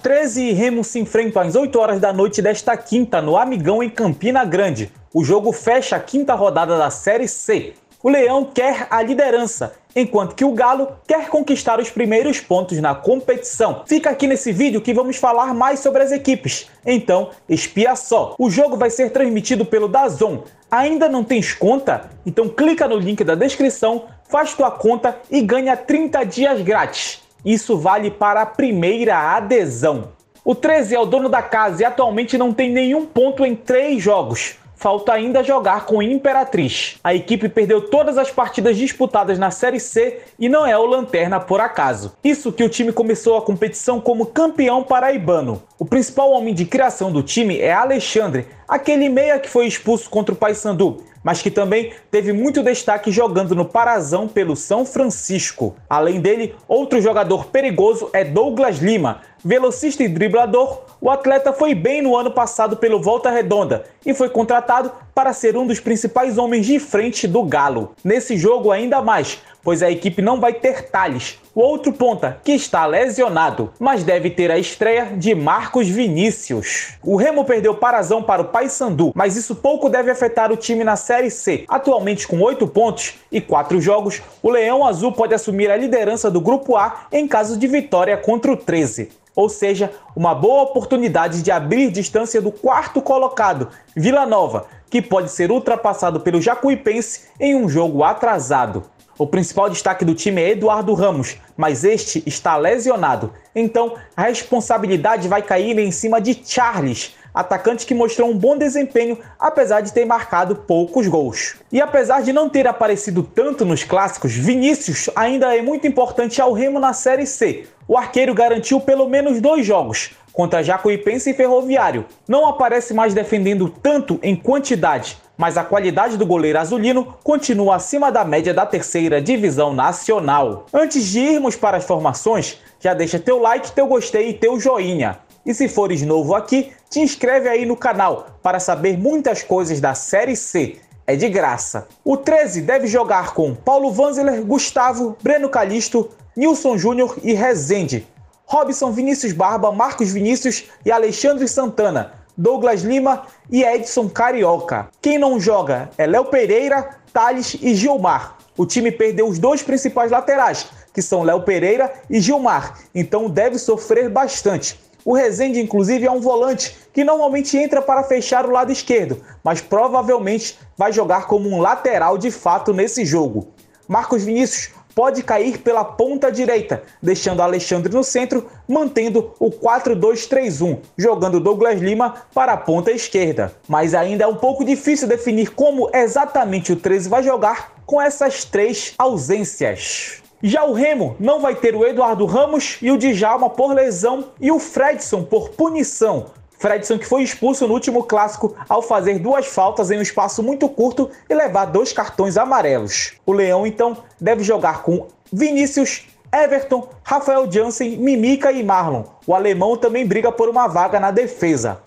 13 e Remo se enfrentam às 8 horas da noite desta quinta no Amigão, em Campina Grande. O jogo fecha a quinta rodada da Série C. O Leão quer a liderança, enquanto que o Galo quer conquistar os primeiros pontos na competição. Fica aqui nesse vídeo que vamos falar mais sobre as equipes. Então, espia só. O jogo vai ser transmitido pelo DAZN. Ainda não tens conta? Então clica no link da descrição, faz tua conta e ganha 30 dias grátis. Isso vale para a primeira adesão. O 13 é o dono da casa e atualmente não tem nenhum ponto em 3 jogos. Falta ainda jogar com Imperatriz. A equipe perdeu todas as partidas disputadas na Série C e não é o lanterna por acaso. Isso que o time começou a competição como campeão paraibano. O principal homem de criação do time é Alexandre, aquele meia que foi expulso contra o Paysandu, mas que também teve muito destaque jogando no Parazão pelo São Francisco. Além dele, outro jogador perigoso é Douglas Lima. Velocista e driblador, o atleta foi bem no ano passado pelo Volta Redonda e foi contratado para ser um dos principais homens de frente do Galo. Nesse jogo ainda mais, pois a equipe não vai ter Thales, o outro ponta, que está lesionado, mas deve ter a estreia de Marcos Vinícius. O Remo perdeu Parazão para o Paysandu, mas isso pouco deve afetar o time na Série C. Atualmente com 8 pontos e 4 jogos, o Leão Azul pode assumir a liderança do Grupo A em caso de vitória contra o 13. Ou seja, uma boa oportunidade de abrir distância do quarto colocado, Vila Nova, que pode ser ultrapassado pelo Jacuipense em um jogo atrasado. O principal destaque do time é Eduardo Ramos, mas este está lesionado. Então, a responsabilidade vai cair em cima de Charles, atacante que mostrou um bom desempenho, apesar de ter marcado poucos gols. E apesar de não ter aparecido tanto nos clássicos, Vinícius ainda é muito importante ao Remo na Série C. O arqueiro garantiu pelo menos 2 jogos, contra Jacuipense e Ferroviário. Não aparece mais defendendo tanto em quantidade, mas a qualidade do goleiro azulino continua acima da média da terceira divisão nacional. Antes de irmos para as formações, já deixa teu like, teu gostei e teu joinha. E se fores novo aqui, te inscreve aí no canal para saber muitas coisas da Série C. É de graça. O 13 deve jogar com Paulo Vanzeler, Gustavo, Breno Calixto, Nilson Júnior e Rezende, Robson, Vinícius Barba, Marcos Vinícius e Alexandre Santana, Douglas Lima e Edson Carioca. Quem não joga é Léo Pereira, Thales e Gilmar. O time perdeu os 2 principais laterais, que são Léo Pereira e Gilmar, então deve sofrer bastante. O Rezende, inclusive, é um volante que normalmente entra para fechar o lado esquerdo, mas provavelmente vai jogar como um lateral de fato nesse jogo. Marcos Vinícius pode cair pela ponta direita, deixando Alexandre no centro, mantendo o 4-2-3-1, jogando Douglas Lima para a ponta esquerda. Mas ainda é um pouco difícil definir como exatamente o 13 vai jogar com essas 3 ausências. Já o Remo não vai ter o Eduardo Ramos e o Djalma por lesão e o Fredson por punição. Fredson que foi expulso no último clássico ao fazer 2 faltas em um espaço muito curto e levar 2 cartões amarelos. O Leão então deve jogar com Vinícius, Everton, Rafael Jansen, Mimica e Marlon. O alemão também briga por uma vaga na defesa.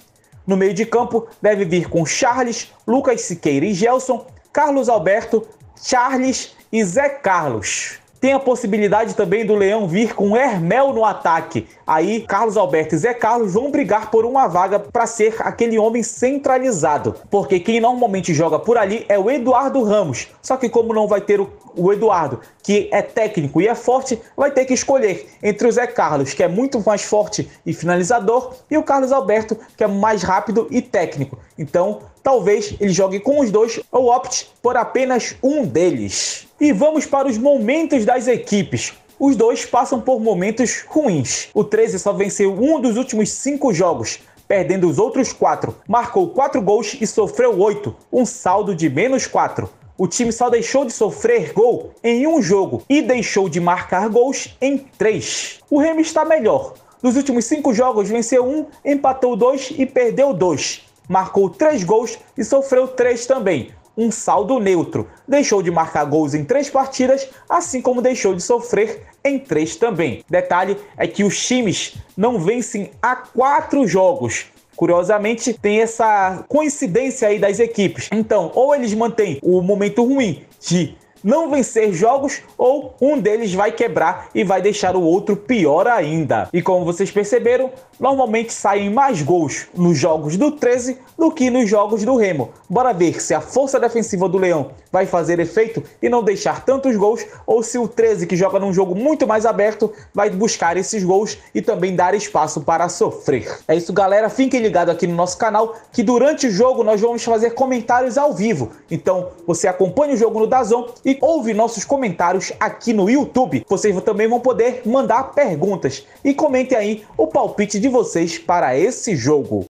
No meio de campo deve vir com Charles, Lucas Siqueira e Gelson, Carlos Alberto, Charles e Zé Carlos. Tem a possibilidade também do Leão vir com Hermel no ataque. Aí, Carlos Alberto e Zé Carlos vão brigar por uma vaga para ser aquele homem centralizado. Porque quem normalmente joga por ali é o Eduardo Ramos. Só que como não vai ter o Eduardo, que é técnico e é forte, vai ter que escolher entre o Zé Carlos, que é muito mais forte e finalizador, e o Carlos Alberto, que é mais rápido e técnico. Então, talvez ele jogue com os 2 ou opte por apenas um deles. E vamos para os momentos das equipes. Os 2 passam por momentos ruins. O 13 só venceu um dos últimos 5 jogos, perdendo os outros 4. Marcou 4 gols e sofreu 8, um saldo de -4. O time só deixou de sofrer gol em um jogo e deixou de marcar gols em 3. O Remo está melhor. Nos últimos 5 jogos venceu 1, empatou 2 e perdeu 2. Marcou 3 gols e sofreu 3 também. Um saldo neutro. Deixou de marcar gols em 3 partidas, assim como deixou de sofrer em 3 também. Detalhe é que os times não vencem há 4 jogos. Curiosamente, tem essa coincidência aí das equipes. Então, ou eles mantêm o momento ruim de não vencer jogos, ou um deles vai quebrar e vai deixar o outro pior ainda. E como vocês perceberam, Normalmente saem mais gols nos jogos do 13 do que nos jogos do Remo. Bora ver se a força defensiva do Leão vai fazer efeito e não deixar tantos gols, ou se o 13, que joga num jogo muito mais aberto, vai buscar esses gols e também dar espaço para sofrer. É isso, galera. Fiquem ligados aqui no nosso canal, que durante o jogo nós vamos fazer comentários ao vivo. Então você acompanha o jogo no DAZN e ouve nossos comentários aqui no YouTube. Vocês também vão poder mandar perguntas e comentem aí o palpite de vocês para esse jogo.